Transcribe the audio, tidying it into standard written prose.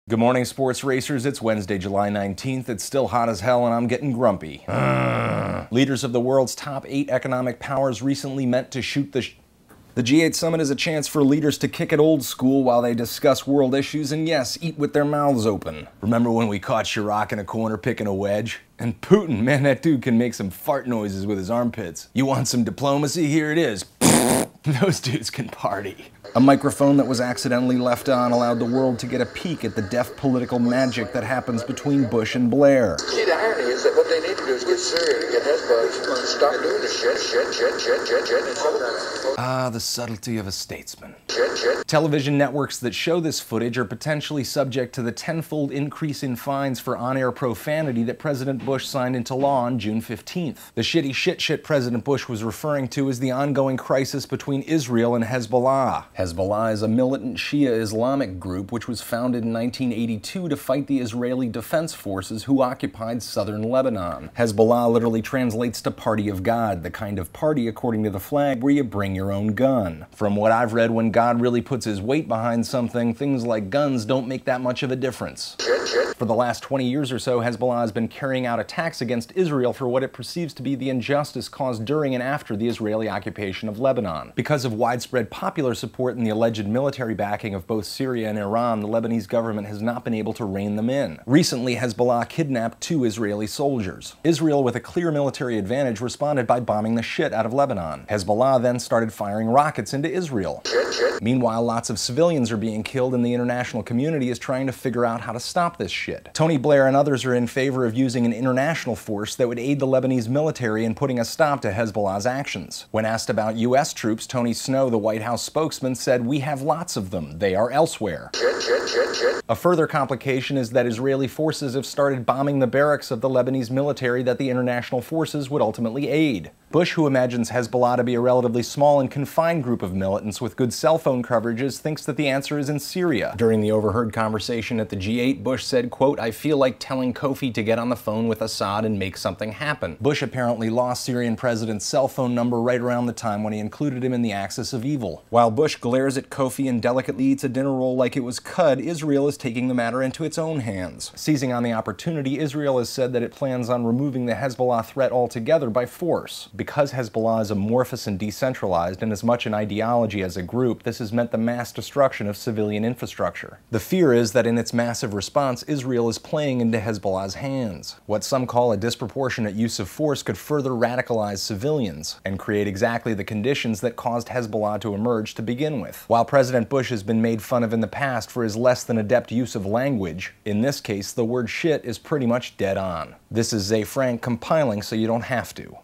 Good morning, sports racers. It's Wednesday, July 19th. It's still hot as hell and I'm getting grumpy. Leaders of the world's top 8 economic powers recently met to shoot the G8 summit is a chance for leaders to kick it old school while they discuss world issues and, yes, eat with their mouths open. Remember when we caught Chirac in a corner picking a wedge? And Putin, man, that dude can make some fart noises with his armpits. You want some diplomacy? Here it is. Those dudes can party. A microphone that was accidentally left on allowed the world to get a peek at the deft political magic that happens between Bush and Blair. See, the irony is that what they need to do is get Syria to get Hezbollah to stop doing the shit. Ah, the subtlety of a statesman. Television networks that show this footage are potentially subject to the tenfold increase in fines for on-air profanity that President Bush signed into law on June 15th. The shitty shit President Bush was referring to is the ongoing crisis between Israel and Hezbollah. Hezbollah is a militant Shia Islamic group which was founded in 1982 to fight the Israeli Defense Forces who occupied southern Lebanon. Hezbollah literally translates to Party of God, the kind of party, according to the flag, where you bring your own gun. From what I've read, when God really puts his weight behind something, things like guns don't make that much of a difference. For the last 20 years or so, Hezbollah has been carrying out attacks against Israel for what it perceives to be the injustice caused during and after the Israeli occupation of Lebanon. Because of widespread popular support and the alleged military backing of both Syria and Iran, the Lebanese government has not been able to rein them in. Recently, Hezbollah kidnapped 2 Israeli soldiers. Israel, with a clear military advantage, responded by bombing the shit out of Lebanon. Hezbollah then started firing rockets into Israel. Meanwhile, lots of civilians are being killed and the international community is trying to figure out how to stop this shit. Tony Blair and others are in favor of using an international force that would aid the Lebanese military in putting a stop to Hezbollah's actions. When asked about U.S. troops, Tony Snow, the White House spokesman, said, "We have lots of them. They are elsewhere." A further complication is that Israeli forces have started bombing the barracks of the Lebanese military that the international forces would ultimately aid. Bush, who imagines Hezbollah to be a relatively small and confined group of militants with good cell phone coverages, thinks that the answer is in Syria. During the overheard conversation at the G8, Bush said, quote, "I feel like telling Kofi to get on the phone with Assad and make something happen." Bush apparently lost Syrian president's cell phone number right around the time when he included him in the axis of evil. While Bush glares at Kofi and delicately eats a dinner roll like it was cud, Israel is taking the matter into its own hands. Seizing on the opportunity, Israel has said that it plans on removing the Hezbollah threat altogether by force. Because Hezbollah is amorphous and decentralized and as much an ideology as a group, this has meant the mass destruction of civilian infrastructure. The fear is that in its massive response, Israel is playing into Hezbollah's hands. What some call a disproportionate use of force could further radicalize civilians and create exactly the conditions that caused Hezbollah to emerge to begin with. While President Bush has been made fun of in the past for his less than adept use of language, in this case, the word shit is pretty much dead on. This is Zefrank compiling so you don't have to.